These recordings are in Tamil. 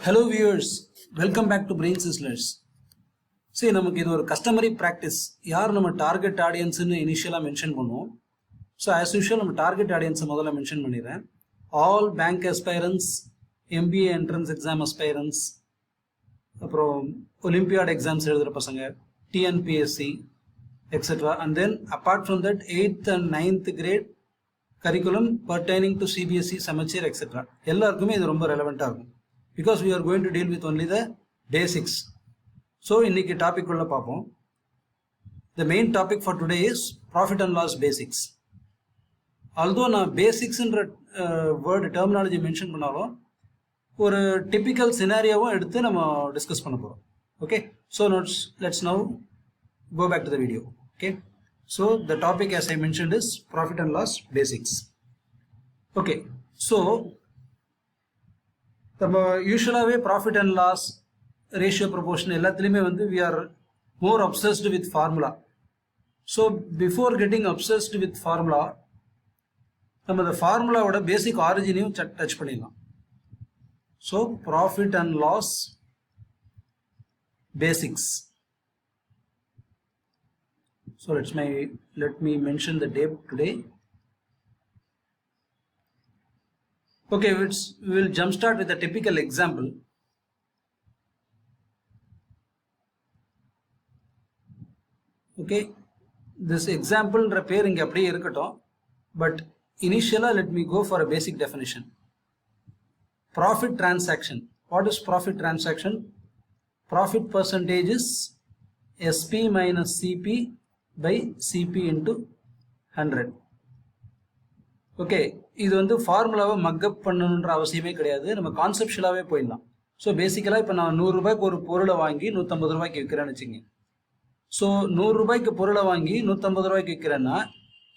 Hello viewers, welcome back to Brain Sizzlers. See, நமக்கு இது ஒரு customary practice. யார் நம்ம target audience ன்னு initially mention பண்ணுவோம். So as usual நம்ம target audience முதல்ல mention பண்ணிடுறேன். All bank aspirants, MBA entrance exam aspirants, அப்புறம் Olympiad exams எழுதுற பசங்க, TNPSC, etc. And then apart from that 8th and 9th grade curriculum pertaining to CBSE, Samachir, etc. எல்லாருக்குமே இது ரொம்ப relevant ஆகும். Because we are going to deal with only the basics. So இன்னைக்கு டாபிக் உள்ள பார்ப்போம். The main topic for today is profit and loss basics. Although நான் பேசிக்ஸ்ன்ற வேர்டு டெர்மினாலஜி மென்ஷன் பண்ணாலும் ஒரு டிபிக்கல் சினாரியோவும் எடுத்து நம்ம டிஸ்கஸ் பண்ண போகிறோம். Okay, so let's now go back to the video. Okay, so the topic as I mentioned is profit and loss basics. Okay, so நம்ம யூஸ்வலாகவே profit and loss ratio proportion எல்லாத்துலேயுமே வந்து we are more obsessed with formula. So before getting obsessed with formula நம்ம இந்த ஃபார்முலாவோட பேசிக் ஆரிஜினையும் டச் பண்ணிடலாம். So profit and loss basics. So let me mention the day today. Okay, we will jump start with a typical example. Okay, this example pair inga appadiye irukattum, but initially let me go for a basic definition. Profit transaction. What is profit transaction? Profit percentage is SP minus CP by CP into 100. Okay, இது வந்து ஃபார்முலாவை மக்கப் பண்ணணுன்ற அவசியமே கிடையாது, நம்ம கான்செப்ஷுவலாகவே போயிடலாம். ஸோ பேசிக்கலாக இப்போ நான் 100 ரூபாய்க்கு ஒரு பொருளை வாங்கி 150 ரூபாய்க்கு விற்கிறேன்னு வச்சுங்க. ஸோ 100 ரூபாய்க்கு பொருளை வாங்கி 150 ரூபாய்க்கு விற்கிறேன்னா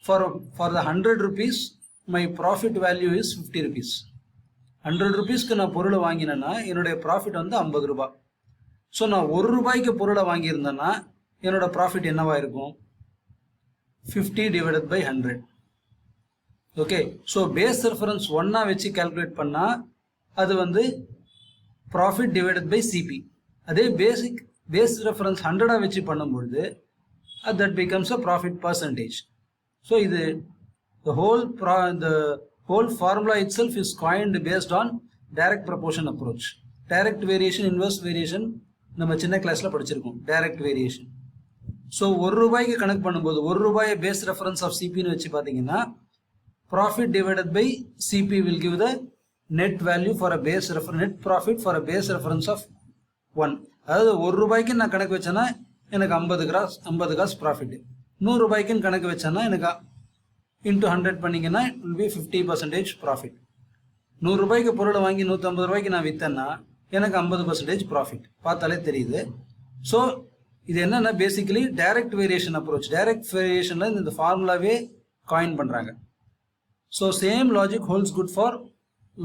for the 100 rupees my profit value is 50 rupees. 100 rupeesக்கு நான் பொருளை வாங்கினேன்னா என்னுடைய ப்ராஃபிட் வந்து 50 ரூபாய். ஸோ நான் 1 ரூபாய்க்கு பொருளை வாங்கியிருந்தேன்னா என்னோட ப்ராஃபிட் என்னவா இருக்கும்? 50 divided by 100. Okay, so base reference 1 வச்சு கால்குலேட் பண்ணால் அது வந்து ப்ராஃபிட் டிவைடட் பை சிபி. அதே பேஸ் ரெஃபரன்ஸ் 100 வச்சு பண்ணும்பொழுது that becomes a profit percentage. So இது the whole formula itself is coined based on direct proportion approach. Direct variation, inverse variation நம்ம சின்ன கிளாஸில் படிச்சிருக்கோம். Direct variation. ஸோ 1 ரூபாய்க்கு கணக்கு பண்ணும்போது 1 ரூபாயை பேஸ் ரெஃபரன்ஸ் ஆஃப் சிபின்னு வச்சு பார்த்தீங்கன்னா profit divided by CP will give the net value for a base reference, net profit for a base reference of 1. அதாவது 1 ரூபாய்க்கு நான் கணக்கு வச்சேன்னா எனக்கு 50 காசு ப்ராஃபிட். 100 ரூபாய்க்குன்னு கணக்கு வச்சேன்னா எனக்கு இன்ட்டு 100 பண்ணிங்கன்னா இட் வில் பி 50% ப்ராஃபிட். 100 ரூபாய்க்கு பொருளை வாங்கி 150 ரூபாய்க்கு நான் விற்றேன்னா எனக்கு 50% ப்ராஃபிட். பார்த்தாலே தெரியுது. ஸோ இது என்னன்னா basically direct variation approach. Direct வேரியேஷனில் இந்த ஃபார்முலாவே காயின் பண்ணுறாங்க. So same logic holds good for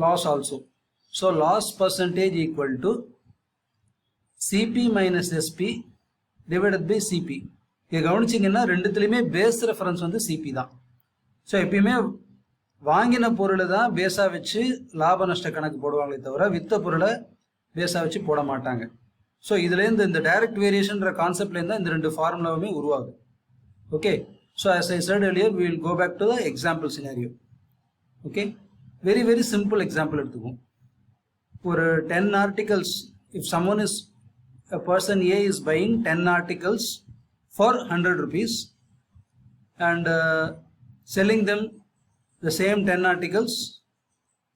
loss also. So loss percentage equal to CP minus SP divided by CP. இங்கே கவனிச்சிங்கன்னா ரெண்டுத்துலையுமே பேஸ் ரெஃபரன்ஸ் வந்து சிபி தான். ஸோ எப்பயுமே வாங்கின பொருளை தான் பேஸாக வச்சு லாப நஷ்ட கணக்கு போடுவாங்களே தவிர விற்ற பொருளை பேஸாக வச்சு போட மாட்டாங்க. ஸோ இதுலேருந்து இந்த டைரக்ட் வேரியேஷன்ற கான்செப்ட்லேருந்து இந்த ரெண்டு ஃபார்முலாவுமே உருவாகுது. Okay, so as I said earlier, we will go back to the example scenario. Okay, very simple example எடுத்துக்கும். ஒரு 10 articles, if a person A is buying 10 articles for 100 rupees and selling them the same 10 articles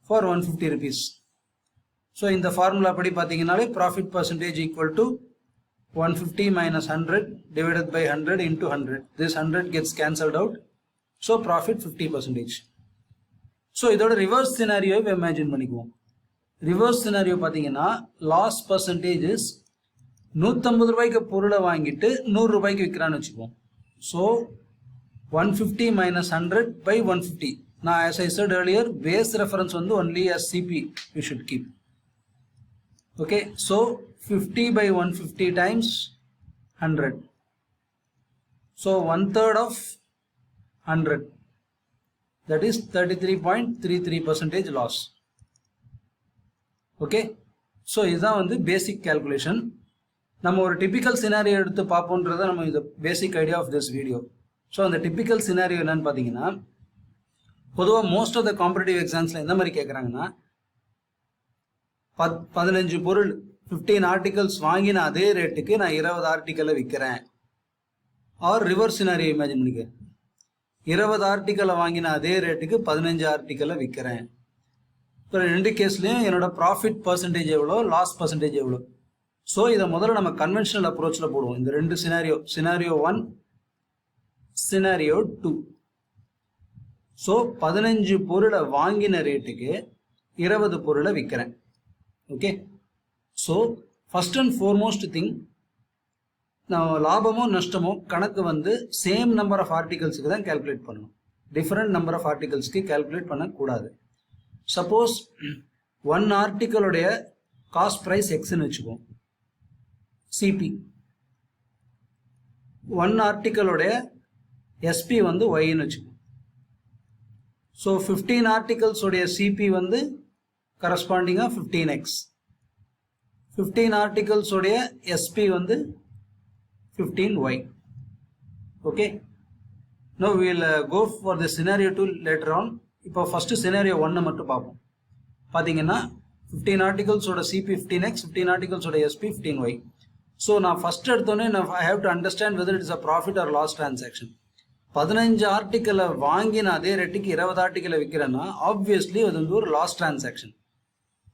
for 150 rupees. So in the formula படி பார்த்தீங்கன்னாலே profit percentage equal to 150 minus 100 divided by 100 into 100. This 100 gets cancelled out. So profit 50%. So இதோட ரிவர்ஸ் சினாரியோவை இமேஜின் பண்ணிக்குவோம். ரிவர்ஸ் சினாரியோ பார்த்தீங்கன்னா லாஸ் பர்சன்டேஜ் இஸ் 150 ரூபாய்க்கு பொருளை வாங்கிட்டு 100 ரூபாய்க்கு விற்கிறான்னு வச்சுக்குவோம். So 150 minus 100 by 150. நான் as I said earlier, base reference வந்து only as CP we should keep. Okay, so 50 by 150 times 100. So 1/3 of 100. That is 33.33% loss. Okay, so இதுதான் வந்து பேசிக் கேல்குலேஷன். நம்ம ஒரு டிபிக்கல் சினாரியோ எடுத்து பார்ப்போன்றத நம்ம இந்த basic idea of this video. So அந்த டிபிக்கல் சினாரியோ என்னன்னு பார்த்தீங்கன்னா, பொதுவாக மோஸ்ட் ஆஃப் த காம்படிட்டிவ் எக்ஸாம்ஸில் எந்த மாதிரி கேட்குறாங்கன்னா, 15 பொருள் 15 ஆர்டிகல்ஸ் வாங்கின அதே ரேட்டுக்கு நான் 20 ஆர்டிக்கலை விற்கிறேன். ஆர் ரிவர்ஸ் சினாரியோ இமேஜின் பண்ணிக்க, 20 ஆர்டிக்கலை வாங்கின அதே ரேட்டுக்கு 15 ஆர்டிக்கலை விற்கிறேன். இப்போ 2 கேஸ்லையும் என்னோட ப்ராஃபிட் பர்சன்டேஜ் எவ்வளோ, லாஸ் பர்சன்டேஜ் எவ்வளோ. ஸோ இதை முதல்ல நம்ம கன்வென்ஷனல் அப்ரோச்சில் போடுவோம். இந்த 2 சினாரியோ, சினாரியோ 1, சினாரியோ 2. ஸோ 15 பொருளை வாங்கின ரேட்டுக்கு 20 பொருளை விற்கிறேன். Okay, so first and foremost thing, நான் லாபமோ நஷ்டமோ கணக்கு வந்து சேம் நம்பர் ஆஃப் ஆர்டிகல்ஸுக்கு தான் கேல்குலேட் பண்ணணும். டிஃப்ரெண்ட் நம்பர் ஆஃப் ஆர்டிகல்ஸ்க்கு கேல்குலேட் பண்ணக்கூடாது. சப்போஸ் 1 ஆர்டிக்கலுடைய காஸ்ட் ப்ரைஸ் எக்ஸ்ன்னு வச்சுக்குவோம், சிபி. 1 ஆர்டிக்கலுடைய எஸ்பி வந்து ஒய்ன்னு வச்சுக்குவோம். ஸோ 15 ஆர்டிகல்ஸோடைய சிபி வந்து கரஸ்பாண்டிங்காக 15x. 15 ஆர்டிகல்ஸோடைய எஸ்பி வந்து 15y. Okay, no we will go for the scenario 2 later on. இப்போ ஃபஸ்ட்டு சினாரியோ 1 மட்டும் பார்ப்போம். பார்த்தீங்கன்னா 15 ஆர்டிகல்ஸோட சிபி 15x, 15 ஆர்டிகல்ஸோட எஸ்பி 15y. ஸோ நான் ஃபஸ்ட் எடுத்தோன்னே I have to understand whether it is a profit or loss transaction. 15 ஆர்டிக்கலை வாங்கின அதே ரேட்டுக்கு 20 ஆர்டிக்கலை விற்கிறேன்னா ஆப்வியஸ்லி அது வந்து ஒரு லாஸ் டிரான்சாக்ஷன்.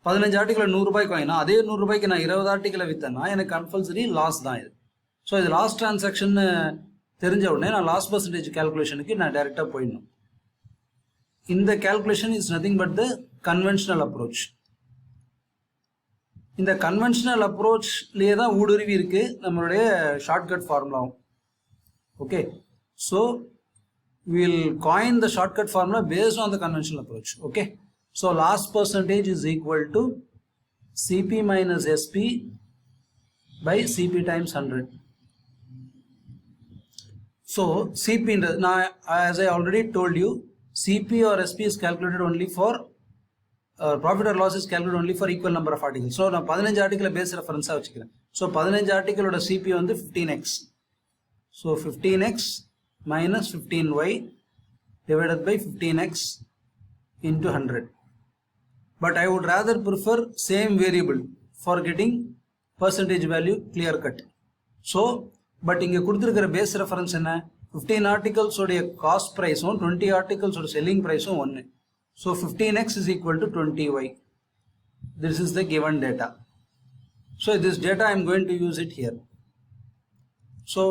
15 ஆர்டிக்கலை 100 ரூபாய்க்கு வாங்கினா அதே 100 ரூபாய்க்கு நான் 20 ஆர்டிக்கலை விற்றேன்னா எனக்கு கம்பல்சரி லாஸ் தான் இது. ஸோ இது லாஸ் டிரான்சாக்ஷன் தெரிஞ்ச உடனே நான் லாஸ் பர்சன்டேஜ் கேல்குலேஷனுக்கு நான் டைரெக்டாக போயிடணும். இந்த calculation is nothing but the conventional approach. இந்த கன்வென்ஷனல் அப்ரோச்லேயே தான் ஊடுருவி இருக்கு நம்மளுடைய ஷார்ட்கட் ஃபார்முலாவும். Okay, so we'll coin the shortcut formula based on the conventional approach. Okay, so loss percentage is equal to CP minus SP by CP times 100. So CP, now as I already told you, CP or SP is calculated only for profit or loss is calculated only for equal number of articles. So நான் 15 ஆர்டிக்கலை பேஸ் ரெஃபரன்ஸாக வச்சுக்கிறேன். ஸோ 15 ஆர்டிக்கலோட CP வந்து 15x. So 15x minus 15y divided by 15x into 100. But I would rather prefer same variable for getting percentage value clear cut. So, but இங்க கொடுத்திருக்கிற base reference என்ன, 15 articles உடைய cost price 20 articles உடைய selling price 1. So 15x is equal to 20y. This is the given data. So this data I am going to use it here. So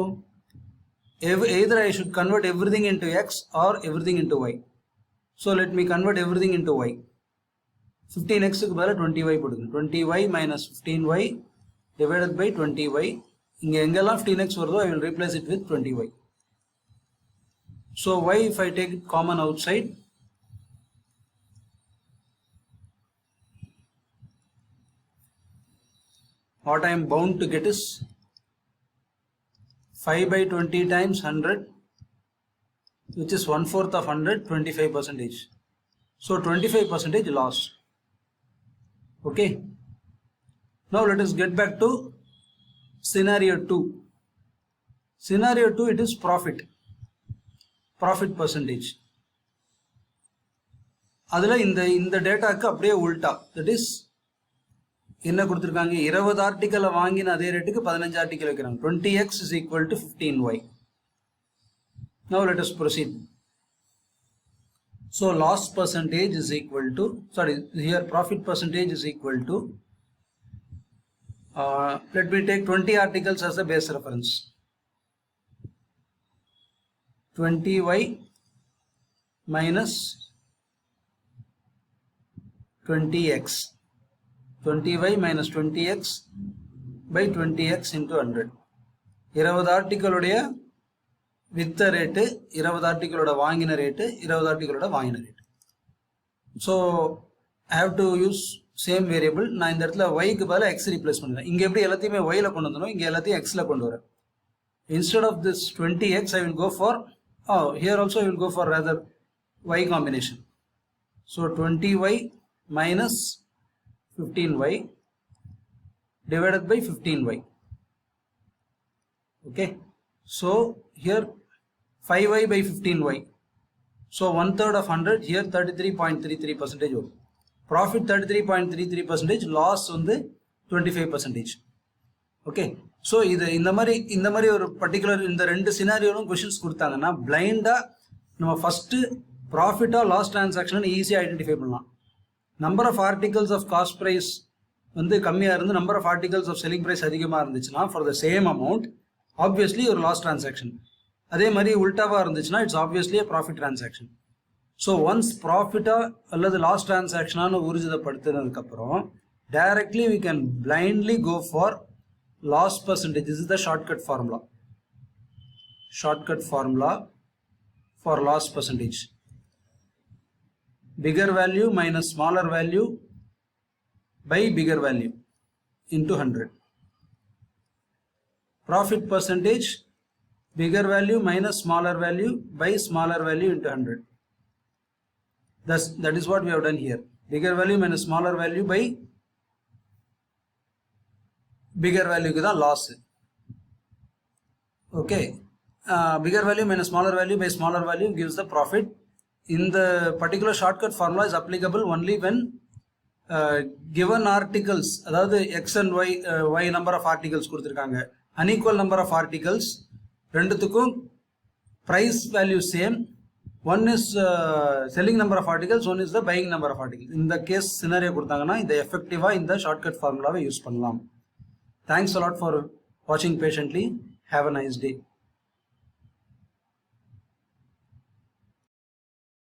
either I should convert everything into x or everything into y. So let me convert everything into y. 15x க்கு பதிலா 20y போடுங்க. 20y minus 15y divided by 20y. இங்க எங்கெல்லாம் 15x வருதோ I will replace it with 20y. So y, if I take it common outside, what I am bound to get is 5 by 20 times 100, which is 1/4 of 100, 25%. So 25% loss. Okay. Now let us get back to scenario 2. Scenario 2, it is profit percentage. அதில் இந்த டேட்டாக்கு அப்படியே உல்டா, தட் இஸ் என்ன கொடுத்துருக்காங்க, 20 ஆர்டிக்கலை வாங்கின அதே ரேட்டுக்கு 15 ஆர்டிக்கல் வைக்கிறாங்க. 20x is equal to 15y. Now let us proceed. So loss percentage is equal to, here profit percentage is equal to, let me take 20 articles as a base reference. 20y minus 20x. 20y minus 20x by 20x into 100. 20 ஆர்டிக்கலுடைய வித்த ரேட்டு, 20 ஆர்டிக்கலோட வாங்கின ரேட்டு, 20 ஆர்டிக்கலோட வாங்கின rate. So I have to use same variable. நான் இந்த இடத்துல ஒய்க்கு பதிலாக எக்ஸ் ரீப்ளேஸ் பண்ணுறேன். இங்கே எப்படி எல்லாத்தையுமே ஒயில் கொண்டு வந்துடும், இங்கே எல்லாத்தையும் எக்ஸில் கொண்டு வரேன். Instead of this 20x, I will go for, here also I will go for rather y combination. So 20y minus 15y divided by 15y. Okay, so here 5y by 15y, so 1/3 of 100, here 33.33%. Profit 33.33%, loss வந்து 25%. ஓகே, ஸோ இது இந்த மாதிரி ஒரு பர்டிகுலர் இந்த ரெண்டு சினாரியோலும் கொஷின்ஸ் கொடுத்தாங்கன்னா பிளைண்டாக நம்ம ஃபஸ்ட்டு ப்ராஃபிட்டாக லாஸ் டிரான்சாக்ஷன் ஈஸியாக ஐடென்டிஃபை பண்ணலாம். Number of articles of cost price வந்து கம்மியாக இருந்து number of articles of selling price அதிகமாக இருந்துச்சுன்னா for the same amount obviously ஒரு லாஸ் டிரான்சாக்ஷன். அதே மாதிரி உல்டாவாக இருந்துச்சுன்னா it's obviously profit transaction. So once ப்ராஃபிட்டாக அல்லது லாஸ் டிரான்சாக்ஷனானு ஊர்ஜிதப்படுத்தினதுக்கப்புறம் directly we can blindly go for loss percentage. This is the shortcut formula. Shortcut formula for loss percentage. Bigger value minus smaller value by bigger value into 100. Profit percentage, bigger value minus smaller value by smaller value into 100. That is what we have done here. Bigger value minus smaller value by bigger value க்கு தான் loss. Okay, bigger value minus smaller value by smaller value gives the profit. In the particular shortcut formula is applicable only when given articles, அதாவது x and y number of articles கொடுத்திருக்காங்க, unequal number of articles, ரெண்டுத்துக்கும் price value same, one is selling number of articles, one is the buying number of articles. இந்த கேஸ் சினாரியோ கொடுத்தாங்கன்னா இந்த எஃபெக்டிவா இந்த ஷார்ட்கட் ஃபார்முலாவை யூஸ் பண்ணலாம். Thanks a lot for watching patiently. Have a nice day.